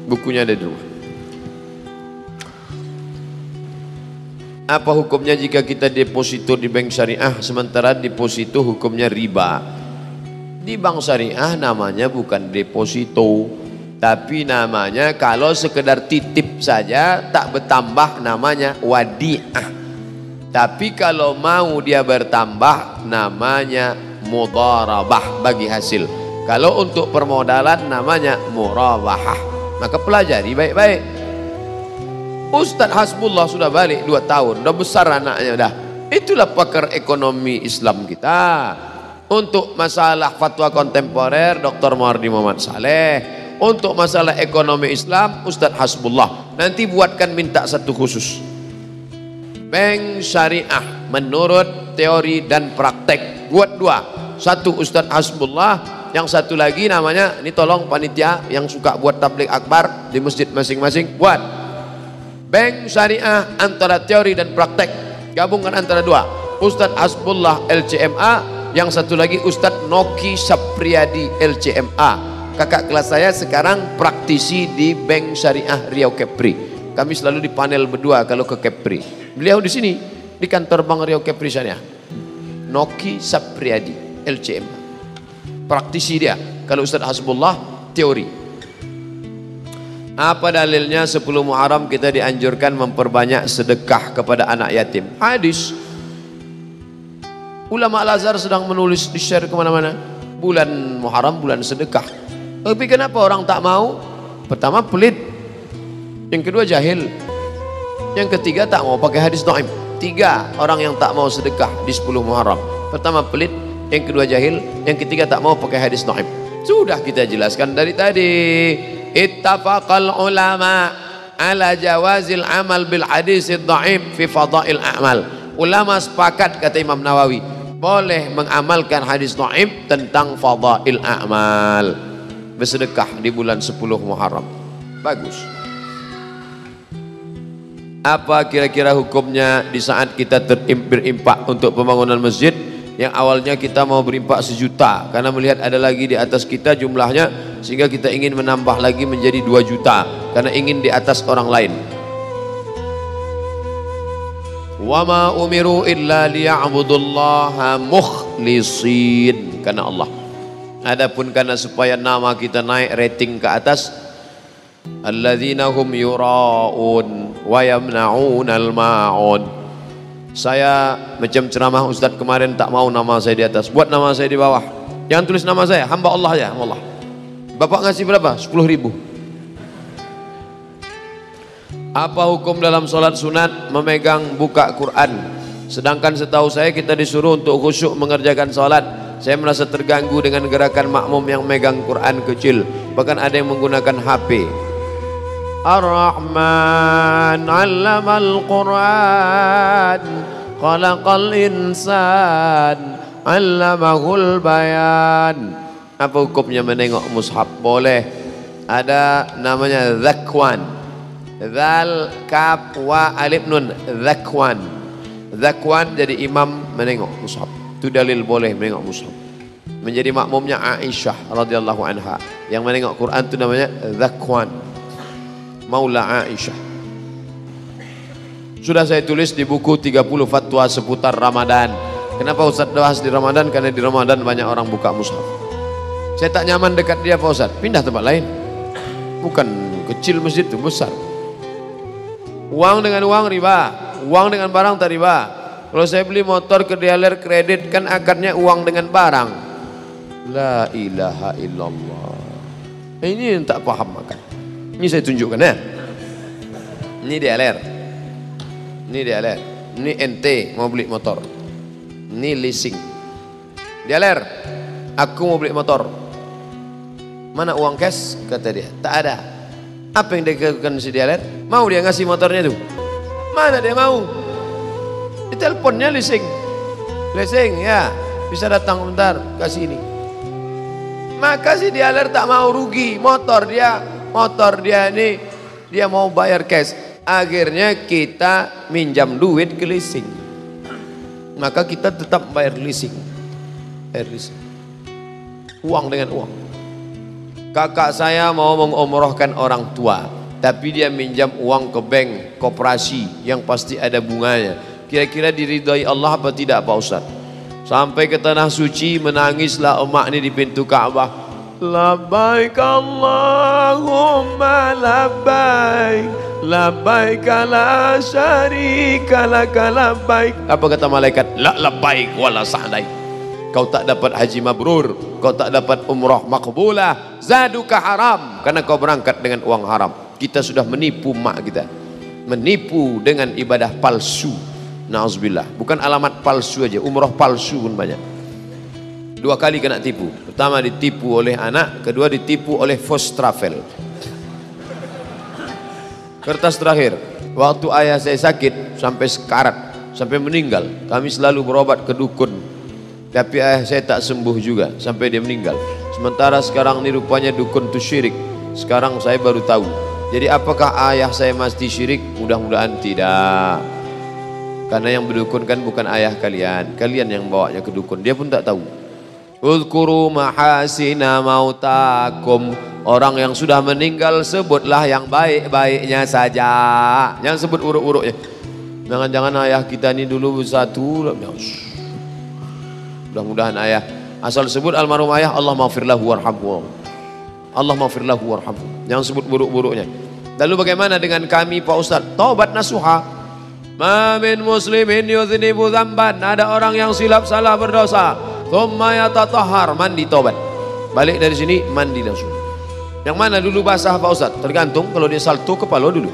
Bukunya ada di rumah. Apa hukumnya jika kita deposito di bank syariah sementara deposito hukumnya riba? Di bank syariah namanya bukan deposito, tapi namanya kalau sekedar titip saja tak bertambah namanya wadiah. Tapi kalau mau dia bertambah namanya mudharabah bagi hasil. Kalau untuk permodalan namanya murabahah. Maka pelajari baik-baik. Ustadz Hasbullah sudah balik 2 tahun, udah besar anaknya dah. Itulah pakar ekonomi Islam kita. Untuk masalah fatwa kontemporer Dr. Muhardi Muhammad Saleh. Untuk masalah ekonomi Islam Ustadz Hasbullah. Nanti buatkan minta satu khusus. Bank syariah menurut teori dan praktek, buat 2. Satu Ustadz Hasbullah, yang satu lagi namanya, ini tolong panitia yang suka buat tabligh akbar di masjid masing-masing, buat bank syariah antara teori dan praktek, gabungkan antara 2. Ustadz Hasbullah LCMA, yang satu lagi Ustadz Noki Sapriyadi LCMA. Kakak kelas saya sekarang praktisi di Bank Syariah Riau Kepri. Kami selalu di panel berdua kalau ke Kepri. Beliau di sini di kantor Bank Riau Kepri Syariah. Noki Sapriyadi LCMA. Praktisi dia. Kalau Ustadz Hasbullah teori. Apa dalilnya 10 Muharram kita dianjurkan memperbanyak sedekah kepada anak yatim? Hadis. Ulama Al-Azhar sedang menulis, di-share kemana-mana. Bulan Muharram bulan sedekah. Tapi kenapa orang tak mau? Pertama pelit, yang kedua jahil, yang ketiga tak mau pakai hadis dhaif. 3 orang yang tak mau sedekah di 10 Muharram. Pertama pelit, yang kedua jahil, yang ketiga tak mau pakai hadis dhaif. Sudah kita jelaskan dari tadi. Ittafaqal ulama ala jawazil amal bil hadis dhaif fi fadail a'mal. Ulama sepakat, kata Imam Nawawi, boleh mengamalkan hadis dhaif tentang fadail a'mal. Bersedekah di bulan 10 Muharram. Bagus. Apa kira-kira hukumnya di saat kita berimpak untuk pembangunan masjid yang awalnya kita mau berimpak 1 juta karena melihat ada lagi di atas kita jumlahnya sehingga kita ingin menambah lagi menjadi 2 juta karena ingin di atas orang lain. Wa ma umiru illa liya'budullaha mukhlisin, karena Allah. Adapun karena supaya nama kita naik rating ke atas, alladzina hum yura'un wa yamna'unal ma'un. Saya macam ceramah Ustadz kemarin tak mau nama saya di atas, buat nama saya di bawah. Jangan tulis nama saya, hamba Allah ya, Allah. Bapak ngasih berapa? 10.000. Apa hukum dalam sholat sunat memegang buka Quran? Sedangkan setahu saya kita disuruh untuk khusyuk mengerjakan sholat. Saya merasa terganggu dengan gerakan makmum yang megang Quran kecil. Bahkan ada yang menggunakan HP. Ar-Rahman 'allamal Qur'an, khalaqal insan, 'allamahul bayan. Apa hukumnya menengok mushaf? Boleh. Ada namanya zakwan. Zal kaf wa alif nun, zakwan. Zakwan jadi imam menengok mushaf. Itu dalil boleh menengok mushaf. Menjadi makmumnya Aisyah radhiyallahu anha. Yang menengok Quran itu namanya zakwan. Maula Aisyah. Sudah saya tulis di buku 30 fatwa seputar Ramadan. Kenapa Ustaz bahas di Ramadan? Karena di Ramadan banyak orang buka mushaf. Saya tak nyaman dekat dia Pak Ustaz, pindah tempat lain. Bukan kecil masjid itu, besar. Uang dengan uang riba, uang dengan barang tak riba. Kalau saya beli motor ke dealer kredit kan akadnya uang dengan barang. La ilaha illallah. Ini yang tak paham makan. Ini saya tunjukkan ya. Ini dealer. Ini dealer. Ini ente mau beli motor. Ini leasing. Dealer, aku mau beli motor. Mana uang cash? Kata dia, tak ada. Apa yang dilakukan si Dialer? Mau dia ngasih motornya tuh? Mana dia mau? Di teleponnya leasing. Leasing ya, bisa datang bentar kasih ini. Maka si Dialer tak mau rugi motor dia ini dia mau bayar cash. Akhirnya kita minjam duit ke leasing. Maka kita tetap bayar leasing. Bayar leasing. Uang dengan uang. Kakak saya mau mengumrohkan orang tua, tapi dia minjam uang ke bank koperasi yang pasti ada bunganya. Kira-kira diridhai Allah apa tidak Pak Ustaz? Sampai ke tanah suci menangislah emak ini di pintu Ka'bah. Labbaik Allahumma labbaik, labbaik la syarika laka labbaik. Apa kata malaikat? La labbaik wala sa'daik. Kau tak dapat haji mabrur, kau tak dapat umrah makbulah, zaduka haram, karena kau berangkat dengan uang haram. Kita sudah menipu mak kita, menipu dengan ibadah palsu. Na'udzubillah. Bukan alamat palsu aja, umrah palsu pun banyak. 2 kali kena tipu. Pertama ditipu oleh anak, kedua ditipu oleh first travel. Kertas terakhir, waktu ayah saya sakit sampai sekarat, sampai meninggal, kami selalu berobat ke dukun. Tapi ayah saya tak sembuh juga sampai dia meninggal. Sementara sekarang ini rupanya dukun itu syirik. Sekarang saya baru tahu. Jadi apakah ayah saya mesti syirik? Mudah-mudahan tidak. Karena yang berdukun kan bukan ayah kalian. Kalian yang bawanya ke dukun. Dia pun tak tahu. Uzkuru mahasina mautakum. Orang yang sudah meninggal sebutlah yang baik-baiknya saja. Jangan sebut buruk-buruknya. Jangan-jangan ayah kita ini dulu bersatu. Mudah-mudahan ayah asal sebut almarhum ayah, Allah maghfirlahu warhamhu, Allah maghfirlahu warhamhu. Jangan sebut buruk-buruknya. Lalu bagaimana dengan kami Pak Ustaz? Taubat nasuha. Ma min muslimin yudhnibu dzamban. Ada orang yang silap salah berdosa, thumma yatatahhar, mandi taubat. Balik dari sini mandi langsung. Yang mana dulu basah Pak Ustaz? Tergantung, kalau dia salto kepala dulu.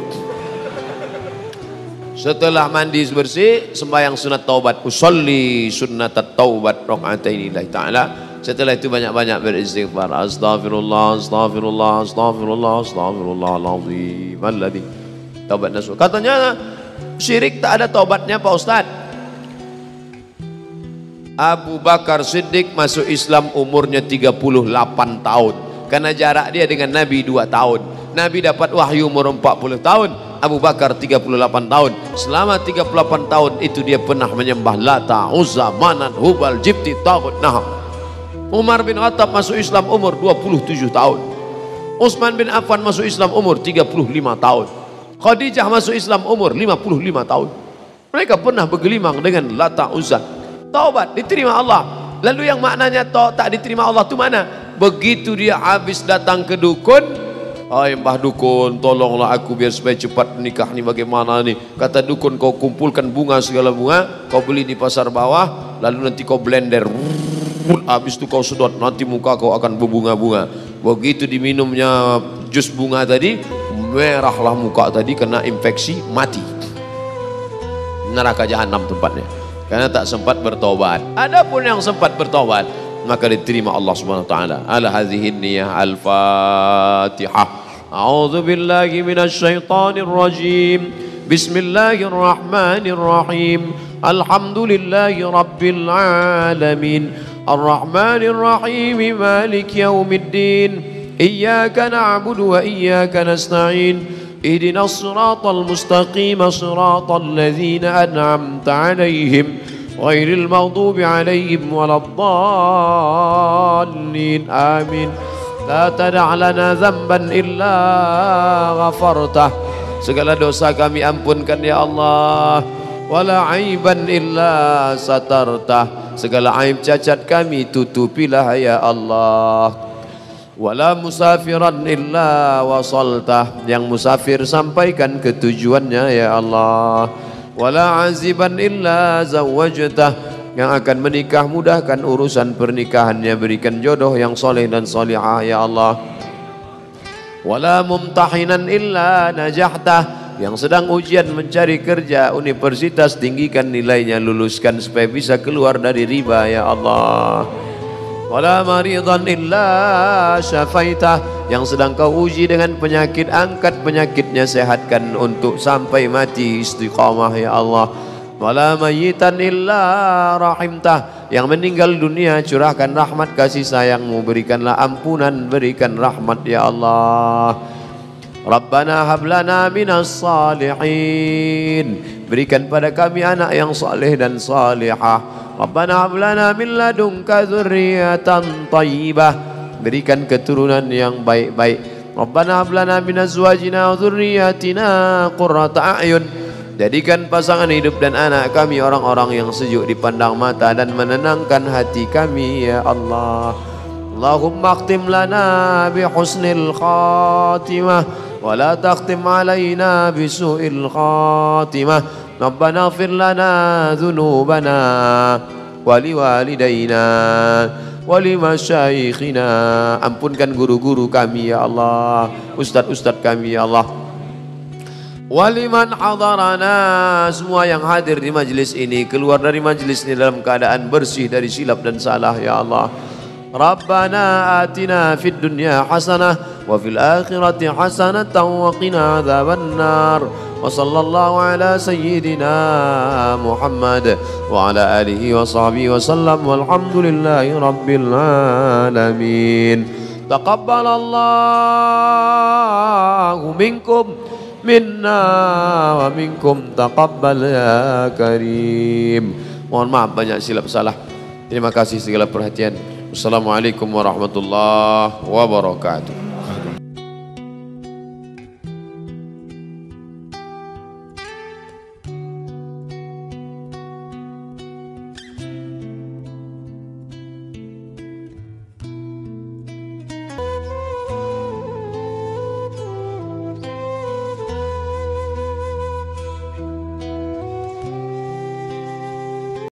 Setelah mandi bersih, sembahyang sunat taubat. Usolli sunnatat taubat raka'ataini lillahi ta'ala. Setelah itu banyak-banyak beristighfar. Astaghfirullah, astaghfirullah, astaghfirullah, astaghfirullahaladzim alladzi. Taubat nasuh. Katanya syirik tak ada taubatnya Pak Ustaz. Abu Bakar Siddiq masuk Islam umurnya 38 tahun. Karena jarak dia dengan Nabi 2 tahun. Nabi dapat wahyu umur 40 tahun. Abu Bakar 38 tahun. Selama 38 tahun itu dia pernah menyembah Lata, Uzza, Manat, Hubal, Jibti, Taghut, Naham. Umar bin Khattab masuk Islam umur 27 tahun. Utsman bin Affan masuk Islam umur 35 tahun. Khadijah masuk Islam umur 55 tahun. Mereka pernah bergelimang dengan Lata, Uzza. Taubat diterima Allah. Lalu yang maknanya tak diterima Allah itu mana? Begitu dia habis datang ke dukun, hai Mbah Dukun, tolonglah aku biar supaya cepat nikah nih, bagaimana nih? Kata dukun, kau kumpulkan bunga, segala bunga, kau beli di pasar bawah, lalu nanti kau blender, habis itu kau sedot, nanti muka kau akan berbunga-bunga. Begitu diminumnya jus bunga tadi, merahlah muka tadi, kena infeksi, mati. Neraka jahanam tempatnya, karena tak sempat bertobat. Adapun yang sempat bertobat, maka diterima Allah Subhanahu wa taala. Ala hadhihi niyyah al-Fatihah. A'udzu billahi minasy syaithanir rajim. Bismillahirrahmanirrahim. Alhamdulillahi rabbil alamin. Arrahmanir rahim. Maliki yaumiddin. Iyyaka na'budu wa iyyaka nasta'in. Ihdinas siratal mustaqim. Siratal ladzina an'amta 'alaihim ghairil maghdubi 'alaihim waladdallin. Amin. La tada' lana dzamban illa ghafartah. Segala dosa kami ampunkan ya Allah. Wala aiban illa satartah. Segala aib cacat kami tutupilah ya Allah. Wala musafiran illa wasaltah. Yang musafir sampaikan ke tujuannya ya Allah. Wala aziban illa zawwajtah. Yang akan menikah mudahkan urusan pernikahannya, berikan jodoh yang soleh dan solihah ya Allah. Wala mumtahinan illa najahtah. Yang sedang ujian mencari kerja universitas, tinggikan nilainya, luluskan supaya bisa keluar dari riba ya Allah. Wala maridan illa syafaitah. Yang sedang kau uji dengan penyakit, angkat penyakitnya, sehatkan untuk sampai mati istiqamah ya Allah. Wala mayyitan illa rahimtah, yang meninggal dunia curahkan rahmat kasih sayangmu, berikanlah ampunan, berikan rahmat ya Allah. Rabbana hablana minas salihin, berikan pada kami anak yang saleh dan salihah. Rabbana hablana min ladunka dzurriyyatan thayyibah, berikan keturunan yang baik-baik. Rabbana hablana min azwajina wa dzurriyyatina qurrata a'yun, jadikan pasangan hidup dan anak kami orang-orang yang sejuk dipandang mata dan menenangkan hati kami ya Allah. Allahumma akhtim lana bi husnil khatimah wa la takhtim alaina bi su'il khatimah. Rabbana ighfir lana dhunubana wa liwalidayna wa limasyayikhina, ampunkan guru-guru kami ya Allah, ustaz-ustaz kami ya Allah. Waliman hadarana, semua yang hadir di majlis ini, keluar dari majlis ini dalam keadaan bersih dari silap dan salah ya Allah. Rabbana atina fid dunya hasanah wa fil akhirati hasanatan wa qina adzabannar. Wa sallallahu ala sayyidina Muhammad wa ala alihi wa sahbihi wa sallam, walhamdulillahi rabbil alamin. Taqabbalallahu minkum minna wa minkum, taqabbal ya karim. Mohon maaf banyak silap salah. Terima kasih segala perhatian. Wassalamualaikum warahmatullahi wabarakatuh.